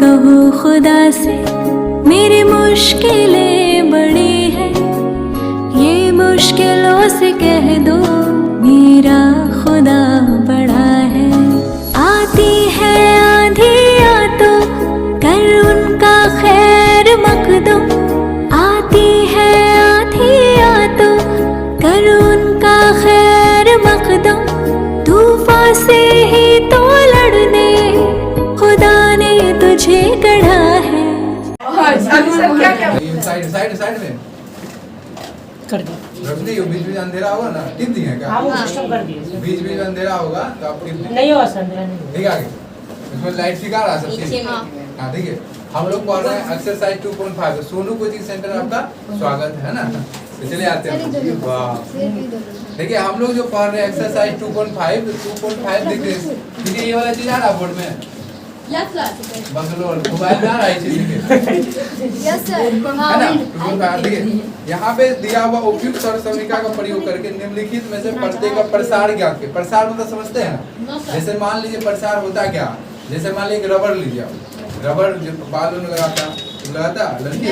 कहो खुदा से मेरी मुश्किलें बड़ी है, ये मुश्किलों से कह दो मेरा खुदा बड़ा है। आती है आंधियाँ तो कर उनका खैर मकदम, आती है आंधियाँ तो कर उनका खैर मकदम। तूफान से ही तो लड़ने खुदा ने तुझे गढ़ा है। साइड साइड साइड में कर दी रख दी। बीच में अंधेरा होगा ना, कितनी है क्या? हाँ वो सिस्टम कर दिए। बीच में अंधेरा होगा तो आप कितनी नहीं होगा सर, अंधेरा नहीं होगा। ठीक है आगे इसमें लाइट दिखा रहा है सबसे। हाँ देखिए हम लोग पढ़ रहे हैं एक्सरसाइज 2.5। सोनू कोचिंग सेंटर आपका स्वागत है ना। तो चलिए आते हैं। वाह देखिए हम लोग जो पढ़ रहे हैं एक्सरसाइज 2.5 देखिए ठीक है। ये वाला चीज आ रहा बोर्ड में बंगलोर मोबाइल में आ रहा है चीज यस सर है ना। 2.5 देखिए यहाँ पे दिया हुआ उपयुक्त सरसमीका का प्रयोग करके निम्नलिखित में से प्रत्येक का प्रसार ज्ञात के। प्रसार मतलब समझते हैं ना। जैसे मान लीजिए प्रसार होता क्या, जैसे मान लीजिए रबड़ लीजिए आप, रबड़ जो बाल में लगाता लड़की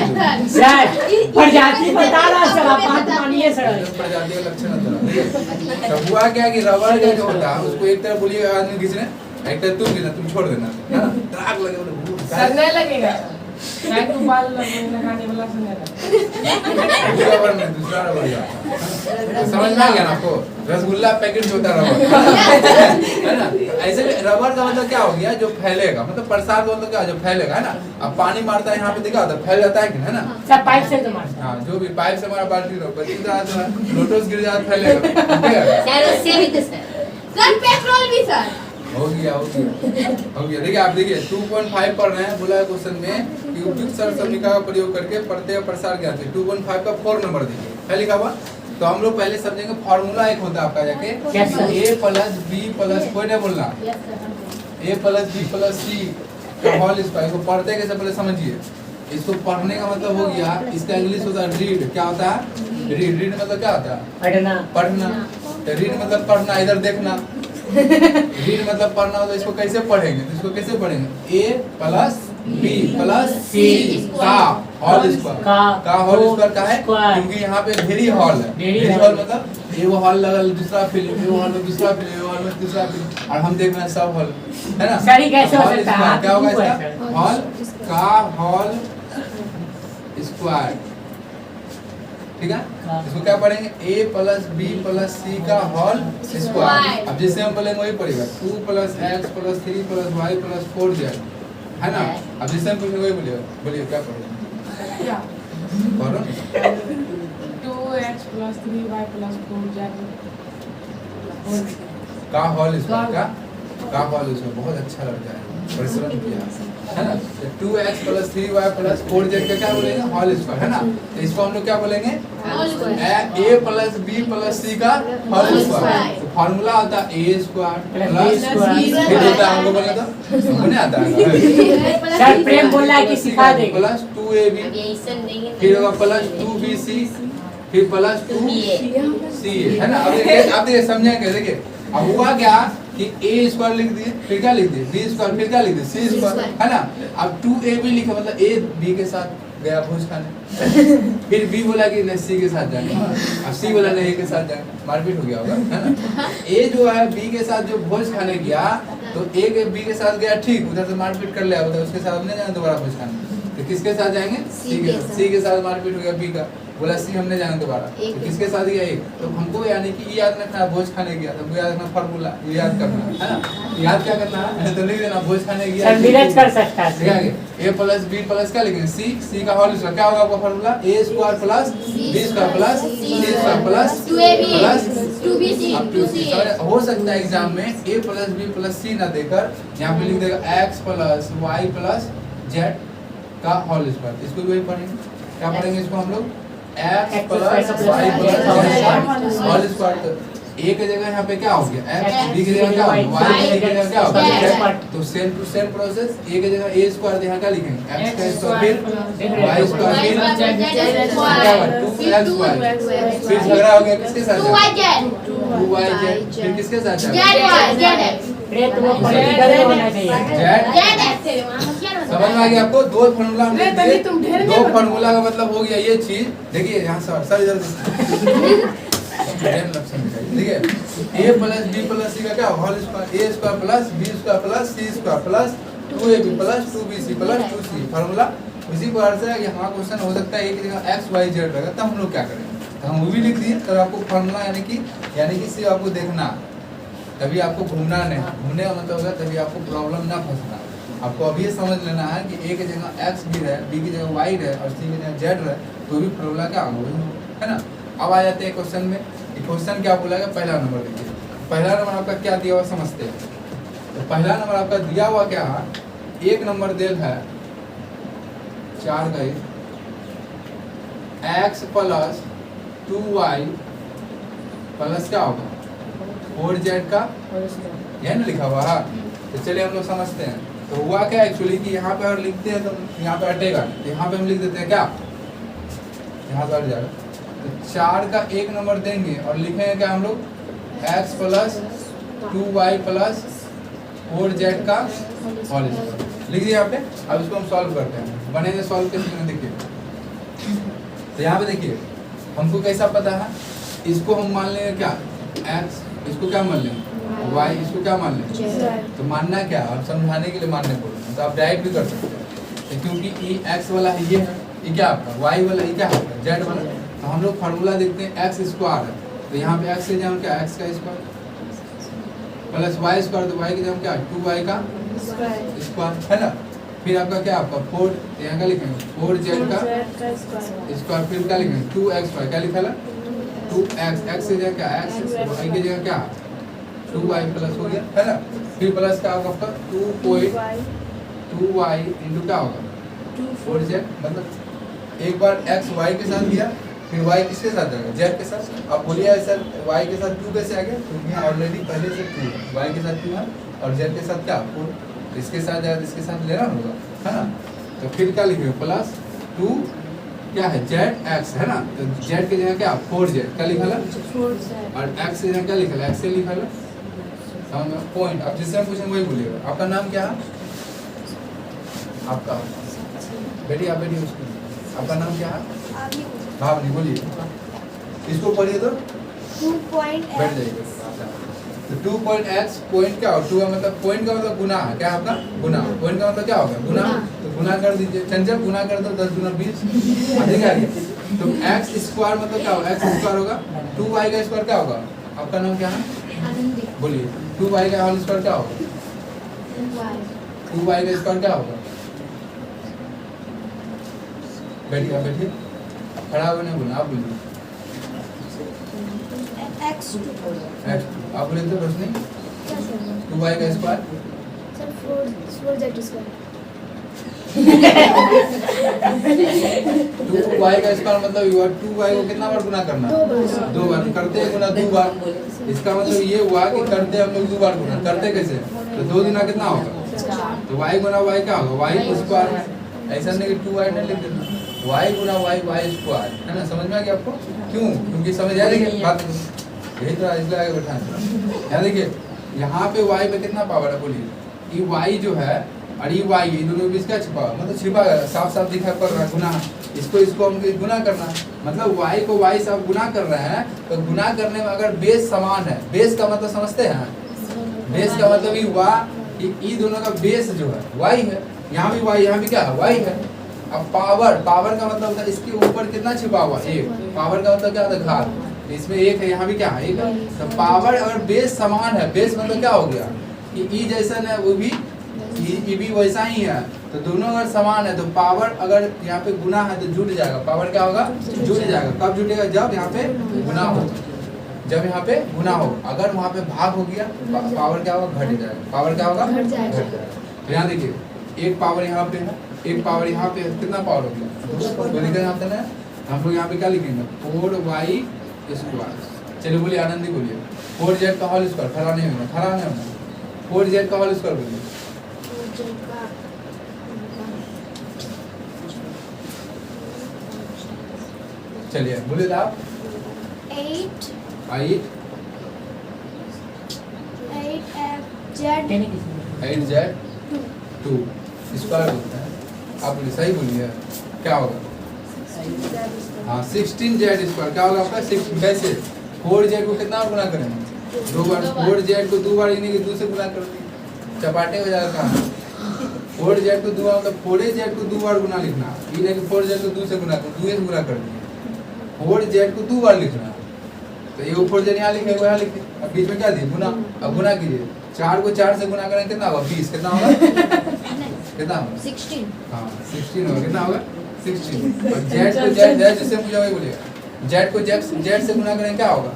सर प्रजाति बता रहा सर, आप बात मानिए सर। प्रजाति का लक्षण होता है। तो हुआ क्या कि रबड़ का जो होता है उसको एक तरफ बोलिए आदमी खींचने, एक तरफ तुम खींचना, तुम छोड़ देना है ना। त्राग लगे सर नहीं लगेगा, मैं तो बाल लगाने वाला दूसरा रबड़ नहीं, दूसरा रबड़ जाता। समझ में आ गया ना आपको? रसगुल्ला पैकेट जो होता है रबड़ है ना। ऐसे रबड़ का मतलब क्या हो गया, जो फैलेगा। मतलब प्रसार का मतलब क्या, जो फैलेगा है ना। अब पानी मारता है यहाँ पे दिखा तो फैल जाता है कि है ना। सर पाइप से तो मारता। हाँ जो भी पाइप से हमारा बाल्टी लोटस गिर जाता फैलेगा। सर पेट्रोल भी सर हो गया देखिए आप देखिए 2.5 पढ़ रहे हैं। बोला है क्वेश्चन में कि उपयुक्त सरसमीका का प्रयोग करके प्रत्येक प्रसार ज्ञात है। 2.5 का 4 नंबर देखिए है लिखा हुआ। तो हम लोग पहले समझेंगे फॉर्मूला एक होता है आपका जाके a प्लस b प्लस कोई नहीं बोलना a plus b plus c का होल स्क्वायर को पढ़ते कैसे पहले समझिए। इसको पढ़ने का मतलब हो गया, इसका इंग्लिश होता है रीड। क्या होता है रीड? रीड मतलब क्या होता है पढ़ना। तो रीड मतलब पढ़ना, इधर देखना। रीड मतलब पढ़ना हो तो इसको कैसे पढ़ेंगे? तो इसको कैसे पढ़ेंगे? a plus b plus c का होल स्क्वायर। का होल स्क्वायर का है क्योंकि यहाँ पे भेरी हॉल है। भेरी हॉल मतलब एगो हॉल लगल, दूसरा फिल्म, एगो हॉल में दूसरा फिल्म, एगो हॉल में तीसरा फिल्म, और हम देख रहे हैं सब हॉल है ना। सर कैसे हो सकता है? क्या होगा इसका? हॉल का हॉल स्क्वायर। ठीक है इसको क्या पढ़ेंगे? a plus b plus c का होल स्क्वायर। अब जिससे हम बोलेंगे वही पड़ेगा 2 plus x plus 3 plus y plus 4z है ना। अब जिससे हम पूछेंगे वही बोलिएगा। बोलिए क्या पढ़ेंगे? पढ़ो 2x plus 3y plus 4z का होल स्क्वायर। का होल स्क्वायर बहुत अच्छा लग जाएगा, परिश्रम किया है ना। 2x plus 3y plus 4z का क्या बोलेंगे? होल स्क्वायर है ना। तो इसको हम लोग क्या बोलेंगे? a plus b plus c का होल स्क्वायर। तो फार्मूला होता है a स्क्वायर प्लस फिर होता है हमको बोला तो हमको नहीं आता है सर प्रेम बोला कि सिखा देंगे। प्लस 2ab फिर होगा प्लस 2bc फिर प्लस 2ca है ना। अब देखिए समझेंगे। देखिए अब हुआ क्या कि a स्क्वायर लिख दिए, फिर क्या लिख दिए? b स्क्वायर, फिर क्या लिख दिए? c स्क्वायर है ना। अब 2ab लिखा मतलब a b के साथ गया भोज खाने, फिर b बोला कि नहीं c के साथ जाएंगे, अब c बोला नहीं a के साथ जाएंगे, मारपीट हो गया होगा है ना। a जो है b के साथ जो भोज खाने गया तो a के b के साथ गया, ठीक उधर से मारपीट कर लिया, उधर उसके साथ नहीं जाना दोबारा भोज खाने। तो किसके साथ जाएंगे? c के साथ मारपीट हो गया b का, बोला सी हमने जाना दोबारा। तो किसके साथ गया? एक। तो हमको यानी कि ये याद रखना भोज खाने गया, तो याद रखना फार्मूला, ये याद करना है ना। याद क्या करना है? तो लिख देना भोज खाने गया। सर मिरज कर सकता है। ठीक है a प्लस b प्लस क्या लिखेंगे? c का होल स्क्वायर। क्या होगा आपका formula? a square plus b square plus c square plus 2ab plus 2bc। हो सकता है एग्जाम में a plus b plus c ना देकर यहाँ पे लिख देगा x plus y plus z का होल स्क्वायर। इसको भी वही पढ़ेंगे। क्या पढ़ेंगे इसको हम लोग? x plus y plus whole square. a की जगह यहाँ पे क्या हो गया? x, b की जगह क्या हो गया? y, की जगह क्या हो गया? तो same to same process. a की जगह a स्क्वायर यहाँ क्या लिखेंगे? x का स्क्वायर फिर y स्क्वायर फिर 2x फिर झगड़ा हो गया किसके साथ? 2yz फिर किसके साथ? प्रेम तो वो पॉलिटिकल होना चाहिए। z समझ में आ गया आपको? दो फार्मूला हमने नहीं, तभी तुम दिए। ढेर दो नहीं फार्मूला का मतलब हो गया ये चीज। देखिए यहाँ सर इधर देखिए a plus b plus c का क्या whole square a square plus b square plus c square plus 2ab plus 2bc plus 2c formula. इसी प्रकार से यहाँ क्वेश्चन हो सकता है एक जगह x y z रहेगा, तब हम लोग क्या करेंगे? तो हम वो भी लिख दिए। तब आपको फार्मूला यानी कि सिर्फ आपको देखना, तभी आपको घूमना नहीं। घूमने का मतलब होगा तभी आपको प्रॉब्लम ना फंसना। आपको अभी ये समझ लेना है कि a की जगह x भी है, b की जगह y है और c की जगह z है, तो भी फार्मूला क्या होगा, है ना। अब आ जाते हैं क्वेश्चन में। क्वेश्चन क्या बोला है? पहला नंबर देखिए। पहला नंबर आपका क्या दिया हुआ समझते हैं। तो पहला नंबर आपका दिया हुआ क्या है? एक नंबर दिल है 4 का x प्लस 2y प्लस क्या होगा 4z का, यह ना लिखा हुआ है। तो चलिए हम लोग समझते हैं। तो हुआ क्या एक्चुअली कि यहाँ पे अगर लिखते हैं तो यहाँ पे हटेगा, तो यहाँ पे हम लिख देते हैं क्या, यहाँ से हट जाएगा। तो 4 का एक नंबर देंगे और लिखेंगे क्या हम लोग x plus 2y plus 4z का होल स्क्वायर लिख दिया यहाँ पे। अब इसको हम सॉल्व करते हैं। बनेंगे सॉल्व कैसे, देखिए। तो यहाँ पे देखिए हमको कैसा पता है, इसको हम मान लेंगे क्या x, इसको क्या मान लेंगे y, इसको क्या मान लेंगे। तो मानना क्या, आप समझाने के लिए मानने बोल रहे हैं, तो आप डायरेक्ट भी कर सकते हैं। क्योंकि ये x वाला है, ये है, ये क्या आपका y वाला, ये क्या है z वाला। तो हम लोग फार्मूला देखते हैं x स्क्वायर है, तो यहाँ पे x की जगह क्या x का स्क्वायर प्लस y स्क्वायर, तो y की जगह क्या 2y का स्क्वायर, है ना। फिर आपका क्या आपका 4, यहाँ का लिखेंगे 4z का स्क्वायर, फिर क्या लिखेंगे 2x, क्या लिखा है 2x, x की जगह क्या x, y की जगह क्या 2y प्लस हो गया, है ना। फिर प्लस क्या होगा आपका 2y इंटू क्या होगा 4z, मतलब एक बार x y के साथ दिया, फिर y किसके साथ जाएगा z के साथ। अब बोलिए सर y के साथ 2 कैसे आ गया, तो यहाँ ऑलरेडी पहले से 2 है, y के साथ 2 है और z के साथ क्या 4, इसके साथ जाएगा, इसके साथ लेना होगा, है ना। तो फिर क्या लिखेंगे प्लस 2 क्या है z x, है ना। तो z की जगह क्या 4z, क्या लिखा है और x की जगह क्या लिखा है x से लिखा है, समझ में पॉइंट। अब जिससे हम पूछेंगे वही बोलिएगा। आपका नाम क्या है, आपका बेटी, आप बेटी उसकी, आपका नाम क्या है भावनी, बोलिए। इसको पढ़िए तो 2 पॉइंट बैठ जाइए। तो 2 पॉइंट x पॉइंट क्या होगा, 2 का मतलब पॉइंट का मतलब गुना है, क्या आपका गुना, पॉइंट का मतलब क्या होगा गुना। तो गुना कर दीजिए, चंचल गुना कर दो 10 गुना 20, अधिक आ गया। तो x स्क्वायर मतलब क्या होगा, x स्क्वायर होगा 2y का स्क्वायर क्या होगा, आपका नाम क्या है बोलिए। 2y का होल स्क्वायर क्या होगा, 2y का स्क्वायर क्या होगा, बैठिए आप बैठिए, खड़ा होकर नहीं बोलना, आप बोलिए x2 आप बोले तो रोशनी 2y का square sir 4z square 2y का स्क्वायर मतलब 2y को कितना बार गुना करना, 2 बार करते हैं गुना 2 बार। इसका मतलब ये हुआ कि करते हम लोग 2 बार गुना, करते कैसे, तो 2 गुना कितना होगा, तो y गुना y क्या होगा y स्क्वायर है, ऐसा नहीं कि 2y नहीं लिख देना, y गुना y स्क्वायर, है ना। समझ में आ गया आपको, क्यों, क्योंकि समझ आ रही है बात, यही तो इसलिए आगे बैठाना। यहाँ देखिए यहाँ पे y पे कितना पावर है बोलिए, ये y जो है और ये y, ये दोनों बीच क्या छिपा हुआ, मतलब छिपा साफ साफ दिखाई पड़ रहा है गुना, इसको हम गुना करना, मतलब y को y से आप गुना कर रहे हैं। तो गुना करने में अगर बेस समान है, बेस का मतलब समझते हैं, बेस का मतलब ये हुआ कि ये दोनों का बेस जो है y है, यहाँ भी y, यहाँ भी क्या है y है। अब पावर का मतलब होता है इसके ऊपर कितना छिपा हुआ, एक, पावर का मतलब क्या होता है घात, इसमें एक है, यहाँ भी क्या है एक है। तो पावर अगर बेस समान है, बेस मतलब क्या हो गया कि ई जैसा है वो भी ई भी वैसा ही है, तो दोनों अगर समान है तो पावर अगर यहाँ पे गुना है तो जुट जाएगा, पावर क्या होगा जुट जाएगा। कब जुटेगा, जब यहाँ पे गुना हो, जब यहाँ पे गुना हो। अगर वहाँ पे भाग हो गया पावर क्या होगा घट जाएगा, पावर क्या होगा घट जाएगा। तो यहाँ देखिए एक पावर यहाँ पे है, एक पावर यहाँ पे, कितना पावर हो गया, यहाँ पे ना हम लोग यहाँ पे क्या लिखेंगे 4y स्क्वायर। चलिए बोलिए आनंदी बोलिए 4z का होल स्क्वायर, खड़ा नहीं होना, खड़ा नहीं होना, 4z का होल स्क्वायर बोलिए। चलिए बोलिए तो आप 8z 2 स्क्वायर बोलते हैं। आप बोलिए, सही बोलिए, क्या होगा? हाँ 16z स्क्वायर क्या होगा आपका? 6 कैसे? 4z को कितना बार गुना करेंगे? 2 बार। 4z को 2 बार यानी कि 2 से गुना कर दिए, चपाटे हो जाएगा कहाँ? 4z को 2 बार मतलब 4z को 2 बार गुना लिखना, ये नहीं कि 4z को 2 से गुना कर, 2 से गुना कर दिए। 4z को 2 बार लिखना, तो ये 4z यहाँ लिखे, यहाँ लिखे, अब बीच में क्या दिए? गुना। अब गुना कीजिए, 4 को 4 से गुना करेंगे कितना होगा? 20। कितना होगा? कितना होगा? 16. हाँ 16 होगा। कितना होगा? 16। और z को z जिससे पूछा वही बोलेगा। z को z से गुना करें क्या होगा?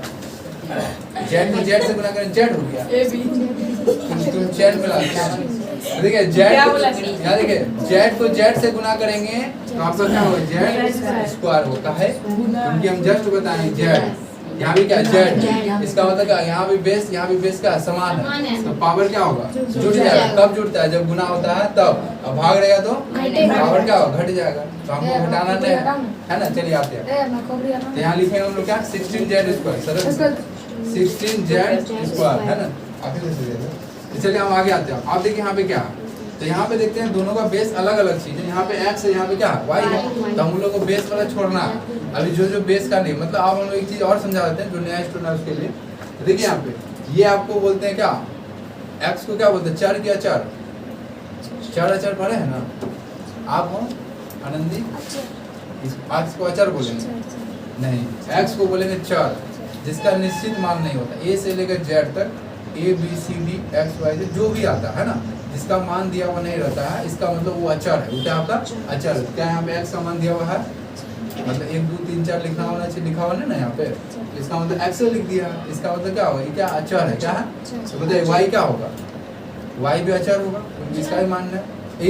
z को z से गुना करें z हो गया। तुम z मिला देखिए z, यहाँ देखिए z को z से गुना करेंगे तो आपका क्या होगा? z स्क्वायर होता है, क्योंकि हम जस्ट बताएं z। यहाँ भी क्या z, इसका मतलब क्या? यहाँ भी बेस का समान है, तो पावर क्या होगा? जुड़ जाएगा। कब जुड़ता है? जब गुना होता है तब। अब भाग रहेगा तो पावर क्या होगा? घट जाएगा। तो हमको घटाना नहीं है ना। चलिए आते हैं, तो यहाँ लिखेंगे हम लोग क्या? 16z square. 16z स्क्वायर है ना। तो चलिए हम आगे आते हैं। आप देखिए यहाँ पे क्या है, तो यहाँ पे देखते हैं दोनों का बेस अलग अलग चीज है। यहाँ पे x है, यहाँ पे क्या है? y है। तो हम लोग को बेस वाला छोड़ना है। अभी जो बेस का नहीं, मतलब आप हम लोग एक चीज और समझा देते हैं जो नया स्टूडेंट है उसके लिए। तो देखिए यहाँ पे ये आपको बोलते हैं क्या? x को क्या बोलते हैं? चर क्या? चार अचर पढ़े है ना आप? हो आनंदी? x को अचर बोलेंगे नहीं, x को बोलेंगे चर, जिसका निश्चित मान नहीं होता। a से लेकर z तक a b c d x y z जो भी आता है ना, जिसका मान दिया हुआ नहीं रहता है, इसका मतलब वो अचर है। वो क्या आपका? अचर। क्या यहाँ पे x का मान दिया हुआ है? मतलब 1 2 3 4 लिखना होना चाहिए, लिखा हुआ नहीं ना यहाँ पे, इसका मतलब x लिख दिया। इसका मतलब क्या होगा? ये क्या? अचर है। क्या है? तो बताइए y क्या होगा? y भी अचर होगा, क्योंकि इसका ही मान है।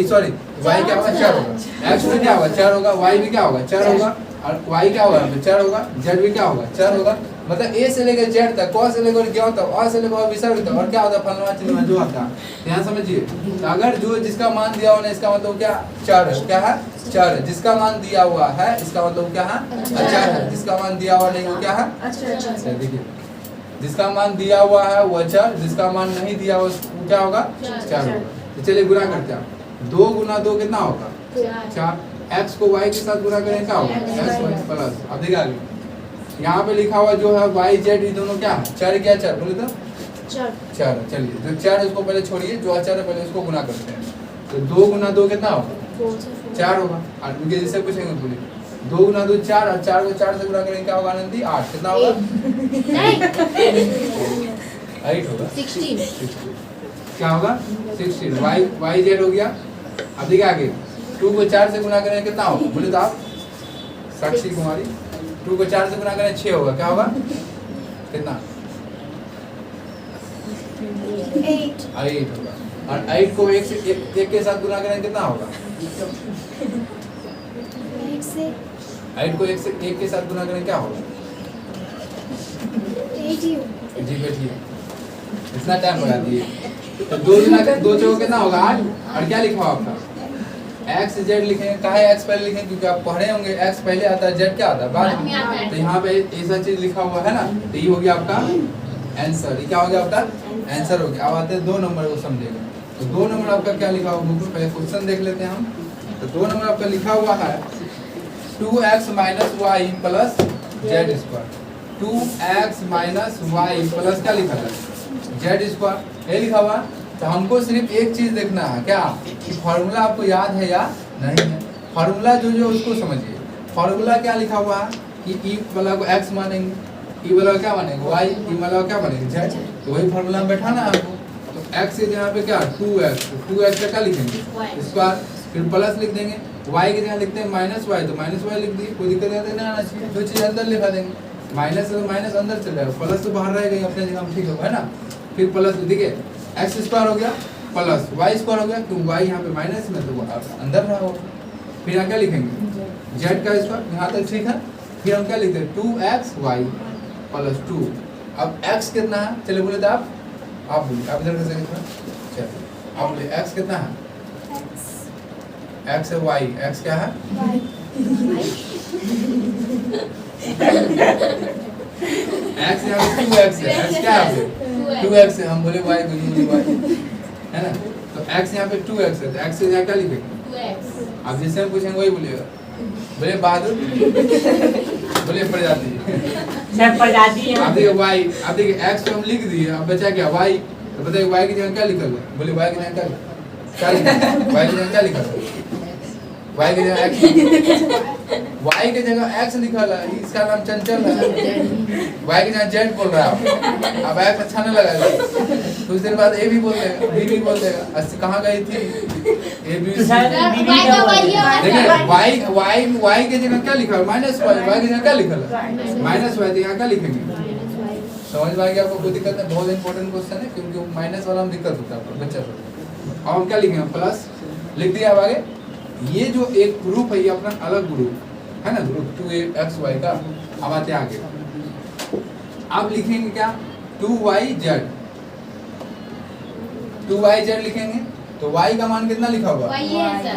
सॉरी, y क्या होगा? चर होगा। x भी क्या होगा? चर होगा। y भी क्या होगा? चर होगा। और y क्या होगा? चर होगा। z भी क्या होगा? चर होगा। मतलब a से लेकर z तक, क से लेकर क्या होता है, a से लेकर विसर्ग तक, और क्या होता है? फलना चिन्ह जो आता है। ध्यान समझिए, तो अगर जो जिसका मान दिया हुआ है इसका मतलब क्या? चर है। क्या है? चर है। जिसका मान दिया हुआ है इसका मतलब क्या है? अचर है। जिसका मान दिया हुआ नहीं वो क्या है? अचर। देखिए, जिसका मान दिया हुआ है वो अचर, जिसका मान नहीं दिया हुआ वो क्या होगा? चर होगा। तो चलिए गुना करते हैं। 2 गुना 2 कितना होगा? 4। x को y के साथ गुना करें क्या होगा? x y plus. अब देखिए आगे यहाँ पे लिखा हुआ जो है y z ये दोनों क्या है? चर। क्या चर बोले तो? चर। चलिए जो चर है उसको पहले छोड़िए, जो अचर है पहले उसको गुना करते हैं। तो 2 गुना 2 कितना होगा? 4 होगा। और उनके जिससे पूछेंगे बोलिए 2 गुना 2 4, और 4 को 4 से गुना करेंगे क्या होगा आनंदी? 8। कितना होगा? 8 होगा। 16 क्या होगा? 16 y z हो गया। अब देखिए आगे 2 को 4 से गुना करें कितना होगा? बोले तो आप साक्षी कुमारी 2 को 4 से गुना करें 6 होगा। क्या होगा? कितना? 8 होगा। और 8 को 1 के साथ गुना करें कितना होगा? 8 को 1 के साथ गुना करें क्या होगा? 8 जी बैठिए, इतना टाइम लगा दिए। तो 2 गुना 2 चौके कितना होगा? 8। और क्या लिखा हुआ आपका? x z लिखेंगे। कहा x पहले लिखेंगे क्योंकि आप पढ़े होंगे x पहले आता है, z क्या आता है? बाद में। तो यहाँ पे ऐसा चीज लिखा हुआ है ना, तो ये हो गया आपका आंसर। ये क्या हो गया आपका? आंसर हो गया। अब आते हैं 2 नंबर को समझेगा। तो 2 नंबर आपका क्या लिखा हुआ? बुक में पहले क्वेश्चन देख लेते हैं हम। तो 2 नंबर आपका लिखा हुआ है 2x - y plus z square. 2x - y plus क्या लिखा है? z square. ये लिखा हुआ। तो हमको सिर्फ एक चीज देखना है, क्या? कि फॉर्मूला आपको याद है या नहीं है। फॉर्मूला जो उसको समझिए। फॉर्मूला क्या लिखा हुआ है कि ई वाला को x मानेंगे, ई वाला क्या मानेंगे? y, ई वाला क्या मानेंगे? z। तो वही फॉर्मूला में बैठाना है आपको। तो x के जगह पे क्या? 2x। 2x का क्या लिखेंगे? स्क्वायर। फिर प्लस लिख देंगे। y के जगह लिखते हैं -y, तो -y लिख दिए, कोई दिक्कत नहीं आना चाहिए। दो चीज अंदर लिखा देंगे। माइनस है तो माइनस अंदर चल जाएगा, प्लस तो बाहर रहेगा अपने जगह, ठीक है ना। फिर प्लस देखिए एक्स स्क्वायर हो गया प्लस वाई स्क्वायर हो गया, तो वाई यहाँ पे माइनस में तो वो अंदर रहा होगा। फिर यहाँ क्या लिखेंगे? जेड का स्क्वायर, यहाँ तक ठीक है। फिर हम क्या लिखते हैं? 2xy plus 2। अब x कितना है? चलिए बोले तो आप बोलिए, आप इधर कैसे लिखना? चलिए आप बोलिए x कितना है? x है y, x क्या है? x यहाँ पे 2x है, x क्या है? 2x है, हम बोले y, बोले y है ना। तो x यहाँ पे 2x है, तो x से यहाँ क्या लिखेंगे? 2x आप जिससे हम पूछेंगे वही बोलिएगा। बोले बहादुर, बोले प्रजाति। सब प्रजाति है। आप देखिए y, आप देखिए x को हम लिख दिए, अब बचा क्या y, तो बताइए y की जगह क्या लिखा है? बोले y की जगह क्या लिखा है? y की जगह क्या लिखा है? y की जगह x, y की जगह x लिखा है, इसका नाम चंचल है। y की जगह z बोल रहा है, अब x अच्छा नहीं लगा, कुछ देर बाद a भी बोल देगा, b भी बोल देगा, अस्सी कहाँ गई थी? a b c। देखिए y की जगह क्या लिखा है? माइनस y की जगह क्या लिखा है? माइनस y, तो यहाँ क्या लिखेंगे? समझ में आ गया आपको? कोई दिक्कत नहीं, बहुत इंपॉर्टेंट क्वेश्चन है, क्योंकि वो माइनस वाला में दिक्कत होता है बच्चा को। अब हम क्या लिखेंगे? प्लस लिख दिया। अब आगे ये जो एक ग्रुप है, ये अपना अलग ग्रुप है ना, ग्रुप 2xy का। अब आते हैं आगे, अब लिखेंगे क्या? 2yz, 2yz लिखेंगे, तो y का मान कितना लिखा हुआ? y है सर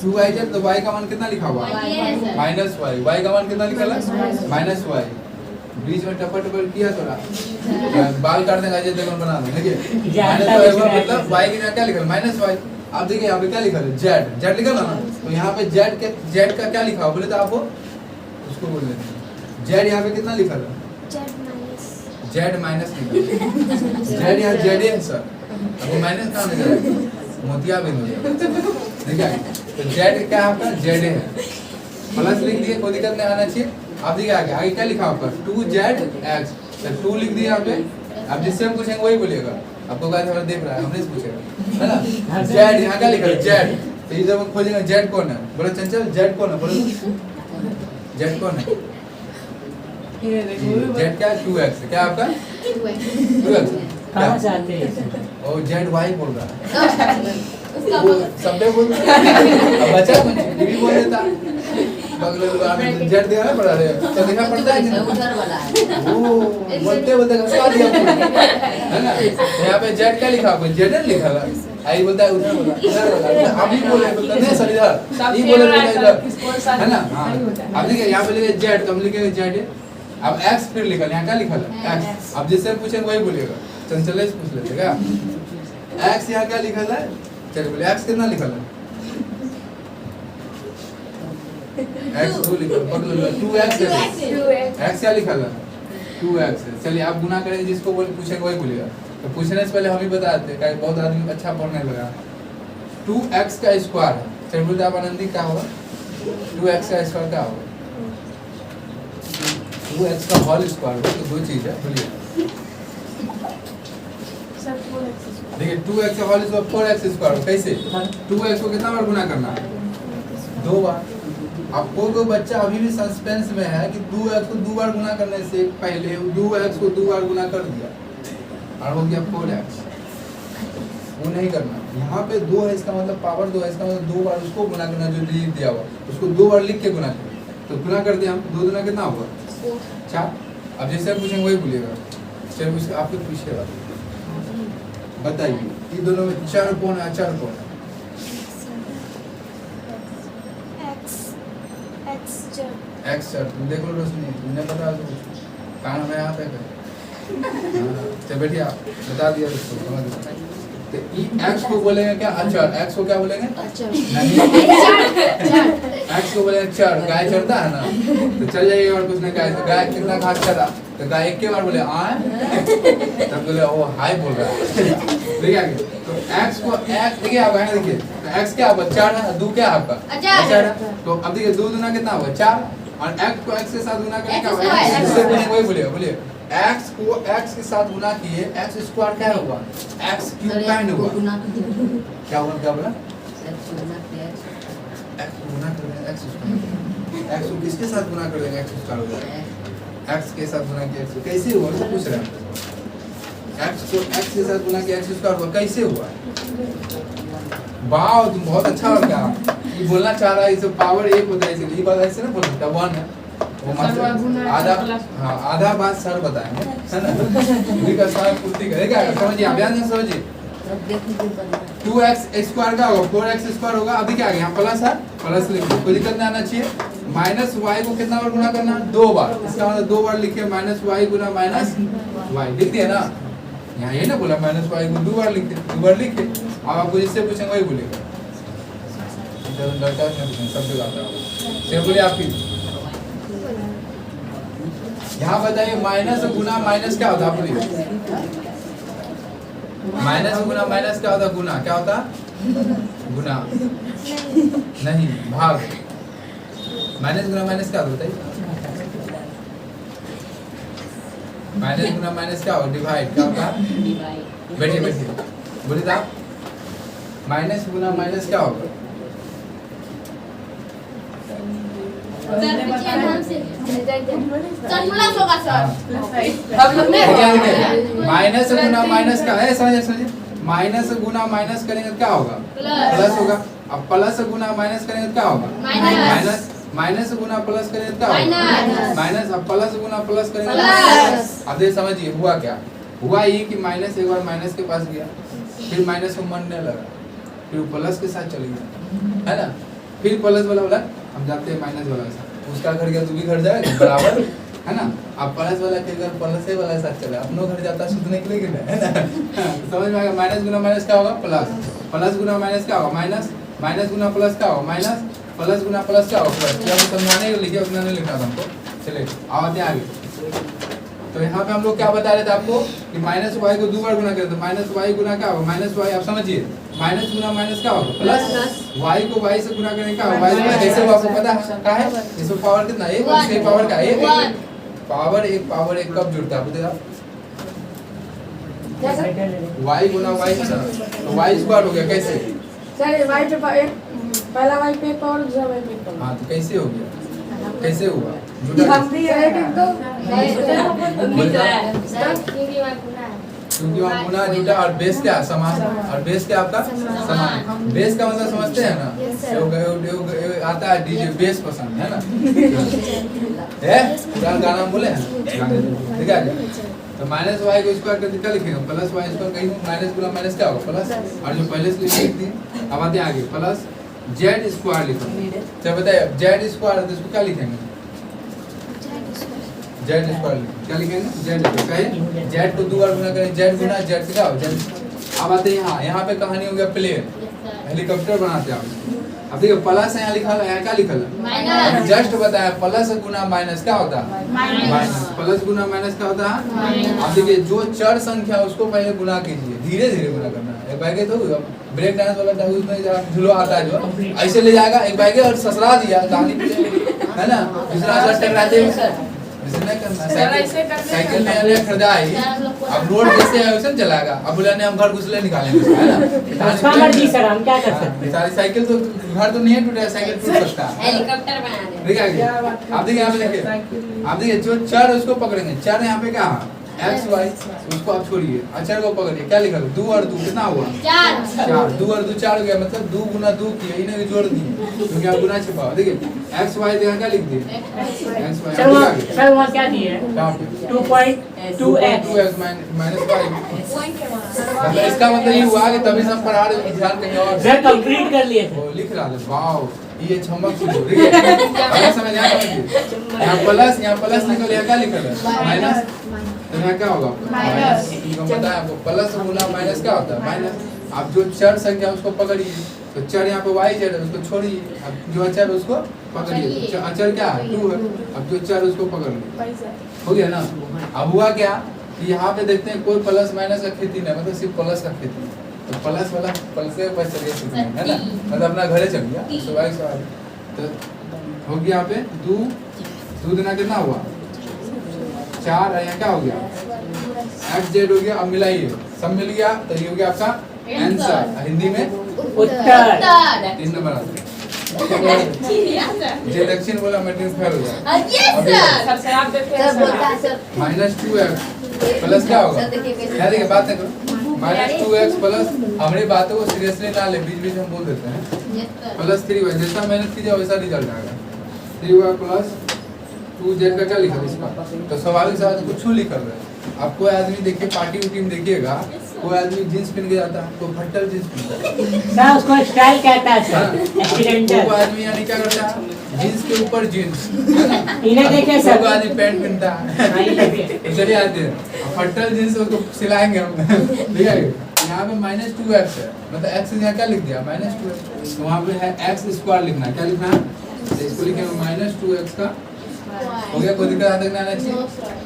2yz, तो y का मान कितना लिखा हुआ? y है सर माइनस y, y का मान कितना लिखा है? Minus y। बीच में टपर टपर किया थोड़ा, बाल काट देंगे, अजय देवगन बना देंगे। देखिए माइनस y हुआ, मतलब y की जगह क्या लिखा है? Minus y। आप देखिए यहाँ पे क्या लिखा है? z, z लिखा ना, तो यहाँ पे z का क्या लिखा हुआ? बोले तो आपको उसको बोल लेते हैं। z यहाँ पे कितना लिखा है? z माइनस लिखा है। z यहाँ z है सर, अब वो माइनस कहाँ लिखा है? मोतिया बिंदु हो जाएगा। देखिए तो z क्या है आपका? z है, प्लस लिख दिए, कोई दिक्कत नहीं आना चाहिए। अब देखिए आगे आगे क्या लिखा आपका? 2zx, तो 2 लिख दिया यहाँ पे। अब जिससे हम पूछेंगे वही बोलिएगा, आपको क्या थोड़ा देख रहा है, हमने से पूछेगा, है ना? z यहाँ क्या लिखा है? z, तो ये जब हम खोजेंगे z कौन है? बोलो चंचल, z कौन है? बोलो z कौन है? z क्या? 2x, क्या आपका? 2x कहाँ से आते हैं? ओ zy बोल रहा है, उसका वो सबने बोल दिया, अब बचा कुछ ये भी बोल देता, बगल में जेड दिया ना पड़ा रहे, तो देखना पड़ता है उधर वाला है वो बोलते बोलते हंसा दिया है ना। यहाँ पे जेड क्या लिखा? आपको जेड लिखा है, आई बोलता है उधर वाला, आप ही बोले बोलते नहीं सर इधर, ये बोले इधर, है ना? हाँ, अब देखिए यहाँ पे लिखे जेड, तो हम लिखेंगे जेड। अब एक्स फिर लिखा, यहाँ क्या लिखा है? एक्स। अब जिससे पूछेंगे वही बोलिएगा, चंचल से पूछ लेते क्या? एक्स यहाँ क्या लिखा है? चलिए बोले एक्स कितना लिखा है? x 2 लिखा, बगल में 2x है, x क्या लिखा है? 2x है। चलिए आप गुना करेंगे, जिसको बोल पूछेंगे वही बोलेगा। तो पूछने से पहले हम ही बता देते हैं, बहुत आदमी अच्छा पढ़ने लगा। 2x का स्क्वायर है, चलिए बोलते आप आनंदी क्या होगा? 2x का स्क्वायर क्या होगा? 2x का होल स्क्वायर होगा, तो दो चीज है, बोलिए। देखिए 2x का होल स्क्वायर 4x स्क्वायर, कैसे? 2x को कितना बार गुना करना है? 2 बार। आपको कोई बच्चा अभी भी सस्पेंस में है कि 2x को 2 बार गुना करने से पहले 2x को 2 बार गुना कर दिया और हो गया 4x, वो नहीं करना। यहाँ पे 2 है, इसका मतलब पावर 2 है, इसका मतलब 2 बार उसको गुना करना, जो लिख दिया हुआ उसको 2 बार लिख के गुना करें, तो गुना कर दिया हम, 2 गुना कितना होगा? 4। अब जैसे पूछेंगे वही बोलिएगा। चलिए उसके आपके पीछे बताइए, ये दोनों में 4 कौन है? 4 कौन है? एक्स सर, तुम देख लो रोशनी, तुमने बता दो कुछ, कान में यहाँ तक है। चल बैठिए, आप बता दिया उसको, समझ गए। तो ई एक्स को बोलेंगे क्या? अचर। एक्स को क्या बोलेंगे? नहीं, एक्स को बोलेंगे चर। गाय चरता है ना, तो चल जाइए और कुछ नहीं, गाय कितना घास चरा, तो गाय एक के बार बोले आए, तब बोले ओ हाय बोल रहा है। देखिए आगे, तो एक्स को एक्स, देखिए आप आगे देखिए, तो एक्स क्या आपका? 4 है, 2 क्या आपका? अचर है। तो अब देखिए 2 गुना कितना होगा? 4, और एक्स को एक्स के साथ गुना करने का इससे वही बोलिए, बोलिए x को x के साथ गुना किए, x स्क्वायर क्या होगा? x क्यूब काइंड होगा। क्या होगा? क्या बोला? x गुना कर देंगे x स्क्वायर, x को किसके साथ गुना कर देंगे? x स्क्वायर होगा, x के साथ गुना किया x कैसे हुआ? तो पूछ रहे हैं, x को x के साथ गुना किया x स्क्वायर हुआ, कैसे हुआ? वाह, तुम बहुत अच्छा हो गया। ये बोलना चाह रहा है, इसे पावर 1 होता है, इसलिए ये बात ऐसे ना बोलता 1 है वो मतलब आधा, हाँ आधा बात सर बताएंगे, है ना? पूरी का सारा पूर्ति करेगा, समझिए आप, ध्यान से समझिए। 2x स्क्वायर का होगा 4x स्क्वायर होगा। अभी क्या आ गया? यहाँ प्लस है, प्लस लिखिए, कोई दिक्कत नहीं आना चाहिए। माइनस y को कितना बार गुना करना? 2 बार। इसका मतलब 2 बार लिखिए, माइनस y गुना माइनस y, लिख दिया ना? यहाँ ये ना बोला माइनस y को 2 बार लिखिए, 2 बार लिखिए। अब आपको जिससे पूछेंगे वही बोलेगा, लड़का से पूछेंगे सब जगह आता होगा। चलिए बोलिए आपकी। यहाँ बताइए माइनस गुना माइनस क्या होता है, आप बोलिए। माइनस गुना माइनस क्या होता है, गुना क्या होता है, गुना नहीं भाग। माइनस गुना माइनस क्या होता है, माइनस गुना माइनस क्या होगा, डिवाइड क्या होता है। बैठिए बैठिए बोलिए आप, माइनस गुना माइनस क्या होगा। प्लस होगा सर। माइनस गुना माइनस का है, समझिए माइनस गुना माइनस करेंगे तो क्या होगा, प्लस होगा। अब प्लस गुना माइनस करेंगे तो क्या होगा, माइनस। माइनस गुना प्लस करेंगे तो क्या होगा, माइनस। अब प्लस गुना प्लस करेंगे तो अब देखिए समझिए हुआ क्या, हुआ ये कि माइनस एक बार माइनस के पास गया, फिर माइनस को मन नहीं लगा, फिर प्लस के साथ चले गया, है ना। फिर प्लस वाला वाला हम जाते हैं माइनस वाला के साथ, उसका घर गया तो भी घर जाएगा बराबर, है ना। अब प्लस वाला के घर प्लस वाला के साथ चले, अपनों घर जाता सुधने के लिए, है ना। समझ में आएगा। माइनस गुना माइनस क्या होगा, प्लस। प्लस गुना माइनस क्या होगा, माइनस। माइनस गुना प्लस क्या होगा, माइनस। प्लस गुना प्लस क्या होगा, प्लस। क्या समझाने के लिए उतना नहीं लिखना था हमको। चलिए आते हैं आगे। तो यहाँ पे हम लोग क्या बता रहे थे आपको कि माइनस वाई को 2 बार गुना करें तो माइनस वाई गुना क्या होगा, माइनस वाई। आप समझिए माइनस गुना माइनस क्या होगा, प्लस। वाई को वाई से गुना करें क्या होगा, वाई से। कैसे आपको पता क्या है, इसमें पावर कितना, एक और इसके पावर का एक। पावर एक कब जुड़ता है बताइए आप, वाई गुना वाई तो वाई स्क्वायर हो गया। कैसे सर वाई पे एक पहला वाई पे पावर दूसरा वाई पे पावर। हाँ तो कैसे हो गया, कैसे हुआ, हम भी एक तो क्योंकि वहाँ गुना जुटा और बेस क्या समान, और बेस क्या आपका समान। बेस का मतलब समझते हैं ना, आता है डीजे बेस पसंद है ना, है गाना बोले हैं ठीक है। तो माइनस वाई को स्क्वायर करके क्या लिखेंगे, प्लस वाई स्क्वायर। कहीं माइनस गुना माइनस क्या होगा, प्लस। और जो पहले से लिख दी, अब आते हैं आगे, प्लस जेड स्क्वायर लिखेंगे। चलो बताइए जेड स्क्वायर है तो इसको क्या लिखेंगे, जेड स्क्वायर क्या लिखेंगे, जेड। कहे जेड को 2 बार गुना करें, जेड गुना जेड से क्या हो, जेड। अब आते हैं यहाँ पे कहानी हो गया प्लेन, हेलीकॉप्टर बनाते हैं आप। अब देखिए प्लस यहाँ लिखा है, यहाँ क्या लिखा है, जस्ट बताया प्लस गुना माइनस क्या होता है, माइनस। प्लस गुना माइनस क्या होता है। अब देखिए जो चर संख्या उसको पहले गुना कीजिए, धीरे धीरे गुना करना है। एक बैगे तो ब्रेक डांस वाला उसमें झूलो आता है जो ऐसे ले जाएगा, एक बैगे और ससरा दिया गाड़ी है ना, दूसरा टकराते नहीं करना। साइकिल नया खरीदा है, अब रोड जैसे है वैसे चलाएगा। अब बोला नहीं हम घर घुसले निकालेंगे, है ना। मर्जी सर, हम क्या कर सकते हैं। सारी साइकिल तो घर तो नहीं टूटा, साइकिल टूट सकता है, हेलीकॉप्टर बना दे। ठीक है। आप देखिए यहाँ पे देखिए, आप देखिए जो चर उसको पकड़ेंगे, चर यहाँ पे क्या है एक्स वाई, उसको आप छोड़िए, अचर को पकड़िए। क्या लिखा 2 और 2 कितना हुआ 4। 2 और 2 4 हो गया, मतलब 2 गुना 2 किया, इन्हें भी जोड़ दिए क्योंकि आप गुना छिपा। देखिए एक्स वाई देखा क्या लिख दिए, एक्स वाई। सर वहाँ क्या दिए, 2.2x माइनस 5। इसका मतलब ये हुआ कि तभी सब पढ़ा रहे, ध्यान कहीं और सर कंप्लीट कर लिए थे। वो लिख रहा है। वाओ ये चमक से ठीक है। अब समझ आ गया, यहाँ प्लस निकल, यहाँ क्या लिखा है माइनस। तो यहाँ क्या होगा माइनस। बताया आपको प्लस गुना माइनस क्या होता है, माइनस। आप जो चर संख्या उसको पकड़िए, तो चर यहाँ पे वाई चर है उसको छोड़िए, अब जो अचर उसको पकड़िए। तो अचर क्या है 2 है, अब जो चर उसको पकड़ लीजिए, हो गया ना। अब हुआ क्या कि यहाँ पे देखते हैं कोई प्लस माइनस का खेती नहीं, मतलब सिर्फ प्लस का खेती। तो प्लस वाला प्लस के पास चलिए है ना, मतलब अपना घरे चल गया स्वाभाविक सवाल। तो हो गया यहाँ पे 2 दिन कितना हुआ 4, यहाँ क्या हो गया एक्स जेड हो गया। अब मिलाइए, सब मिल गया तो ये हो गया आपका आंसर, हिंदी में उत्तर। 3 नंबर आता है। जे दक्षिण बोला मैट्रिक फेल हो गया। -2x प्लस क्या होगा, देखिए बात नहीं करो, -2x प्लस। हमारी बातों को सीरियसली ना ले, बीच बीच में बोल देते हैं। +3y जैसा मेहनत कीजिए वैसा रिजल्ट आएगा। 3y प्लस 2z का क्या लिखा है इसका, तो स्वाभाविक सा कुछ लिखा हुआ है। अब कोई आदमी देखिए पार्टी उटी में देखिएगा, कोई आदमी जींस पहन के जाता है, कोई फट्टल जींस पहनता है सर, उसको स्टाइल कहता है सर, एक्सीडेंटल। कोई आदमी यानी क्या करता है जींस के ऊपर जींस, इन्हें देखिए सर, कोई आदमी पैंट पहनता है। चलिए आते हैं फट्टल जींस उसको सिलाएंगे हम, ठीक है। यहाँ पे -2x है, मतलब x यहाँ क्या लिख दिया -2x, तो वहाँ पे है x स्क्वायर लिखना है, क्या लिखना है, तो इसको लिखेंगे -2x का हो गया, कोई दिक्कत आने आना चाहिए।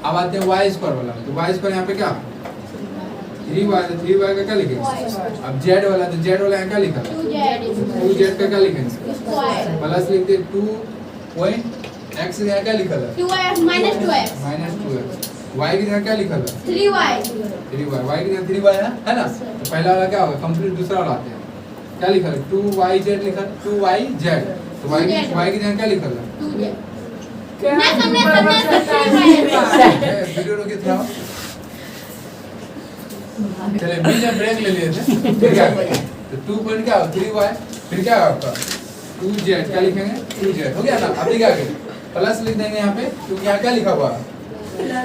अब आते हैं y स्क्वायर वाला, तो y स्क्वायर यहाँ पे क्या 3y, तो 3y का क्या लिखेंगे, अब z वाला, तो z वाला यहाँ क्या लिखा है 2z का क्या लिखेंगे प्लस लिख दे 2 पॉइंट x यहाँ क्या लिखा है -2x -2x, y की जगह क्या लिखा है 3y 3y, y की जगह 3y है ना, तो पहला वाला क्या होगा कंप्लीट, दूसरा वाला आते हैं क्या लिखा है 2yz लिखा है 2yz, तो y की जगह क्या लिखा है 2z वीडियो रोके थोड़ा, चले बीच में ब्रेक ले लिए थे, फिर क्या तो 2 पॉइंट क्या हो 3y, फिर क्या होगा आपका 2z, क्या लिखेंगे 2z, हो गया ना। अभी क्या करें प्लस लिख देंगे यहाँ पे, क्योंकि यहाँ क्या लिखा हुआ है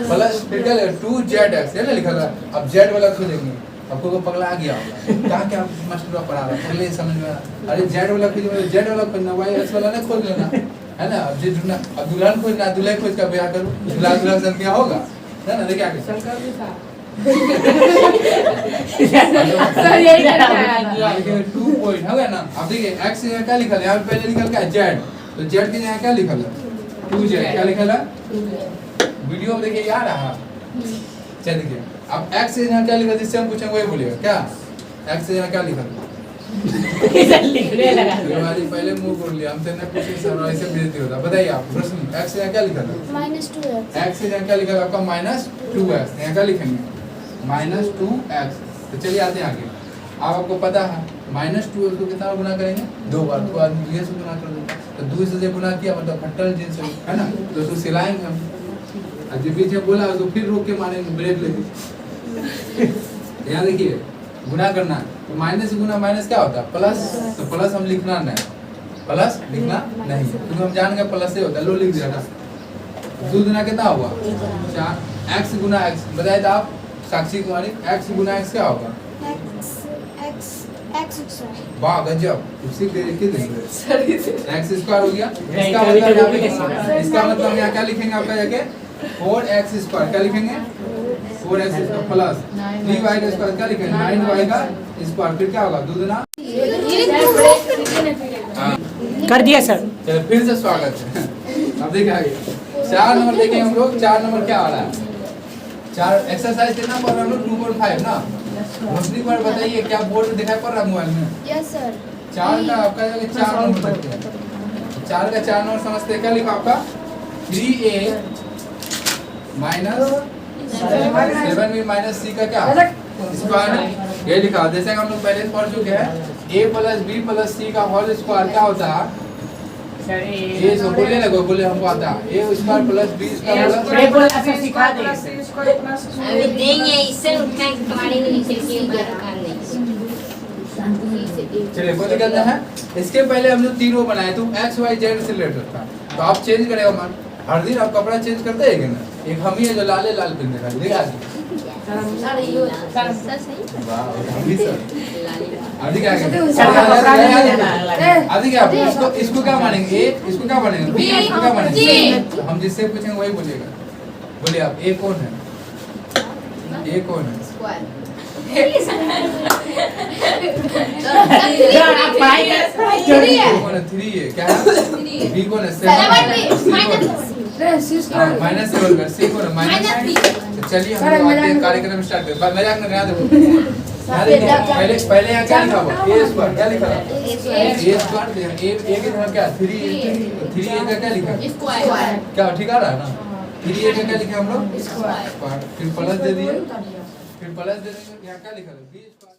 प्लस, फिर क्या लिखा 2zx है ना लिखा था, अब z वाला खोजेंगे, आपको को पगला आ गया होगा क्या क्या मास्टर पढ़ा रहा है पहले समझ में, अरे z वाला खोजना, z वाला खोजना, y वाला ना खोज लेना है ना, अब जे ढूंढना, अब दुल्हन खोजना, दूल्हे खोज का ब्याह करूं, दूल्हा दुल्हन संग क्या होगा है ना, देखिए आगे शंकर भी था। सर यही करना 2 पॉइंट हो गया ना। अब देखिए x यहाँ क्या लिखा है, यहाँ पे पहले लिखा है z, तो z के यहाँ क्या लिखा है 2z, क्या लिखा है वीडियो में देखिए याद रहा, चल देखिए अब x यहाँ क्या लिखा है, जिससे हम पूछेंगे वही बोलिएगा क्या, x यहाँ क्या लिखा है लिखने लगा पहले मुंह बोल लिया, हमसे ने पूछे सर ऐसे बेइज्जती होता, बताइए आप प्रश्न x यहाँ क्या लिखा था -2x x यहाँ क्या लिखा है आपका -2x, यहाँ क्या लिखेंगे -2x, तो चलिए आते हैं आगे। अब आपको पता है -2x को कितना गुना करेंगे 2 बार, तो आदमी 2 से गुना कर देगा, तो 2 से गुना किया मतलब फटल जिन से है ना, तो उसको सिलाएंगे हम, और जब बीच में बोला तो फिर रोक के मारेंगे ब्रेक लेके। यहाँ देखिए गुना करना है, तो माइनस से गुना माइनस क्या होता है प्लस, तो प्लस हम लिखना नहीं, प्लस लिखना नहीं, क्योंकि हम जान गए प्लस से होता है, लो लिख दिया था। 2 गुना कितना हुआ 4, x गुना x, बताए तो आप साक्षी कुमारी, x गुना x क्या होगा x square वाह गजब, उसी के x स्क्वायर हो गया, इसका मतलब यहाँ पे, इसका मतलब यहाँ क्या लिखेंगे आपका जाके 4x स्क्वायर, क्या लिखेंगे 4x स्क्वायर प्लस 3y का स्क्वायर, क्या लिखेंगे 9y का स्क्वायर, फिर क्या होगा 2 गुना, कर दिया सर। चलो फिर से स्वागत है। अब देखिए आगे 4 नंबर देखेंगे हम लोग, 4 नंबर क्या आ रहा है, 4 एक्सरसाइज कितना पढ़ रहे हम लोग 2.5 ना, दूसरी बार बताइए क्या बोर्ड में दिखाई पड़ रहा है मोबाइल में, yes sir 4 का आपका 4 नंबर तक है, 4 का 4 नंबर समझते हैं, क्या लिखा आपका 3a minus 7b minus c का क्या स्क्वायर, ये लिखा, जैसे हम लोग पहले पढ़ चुके हैं a plus b plus c का होल स्क्वायर क्या होता है, ये जो बोले ना बोले हमको आता है a square plus b square plus ऐसा सिखा दे अभी देंगे इससे उठा के तुम्हारे नीचे की बात नहीं। चलिए कोई दिक्कत नहीं है। इसके पहले हम लोग 3 रो बनाए, तो x y z से रिलेटेड था, तो आप चेंज करेगा मान, हर दिन आप कपड़ा चेंज करते हैं ना, एक हम ही है जो लाल लाल पहन दिखाई देखा सर ये सर सही वाह हम ही सर अभी क्या अभी क्या इसको क्या मानेंगे, इसको क्या मानेंगे, इसको क्या मानेंगे, हम जिससे पूछेंगे वही बोलिएगा, बोलिए आप a कौन है, a कौन है स्क्वायर कौन है 3 है क्या है, b कौन है 7 माइनस 7 कर, c कौन है माइनस, चलिए हम लोग आते हैं कार्यक्रम स्टार्ट करते, मजाक न करा दो, पहले यहाँ क्या लिखा हुआ a स्क्वायर, क्या लिखा है a स्क्वायर, a के तरफ क्या 3a का क्या लिखा है स्क्वायर क्या ठीक आ रहा है ना, 3a का क्या लिखा हम लोग स्क्वायर फिर प्लस दे दिए, फिर प्लस दे देंगे, यहाँ क्या लिखा है b स्क्वायर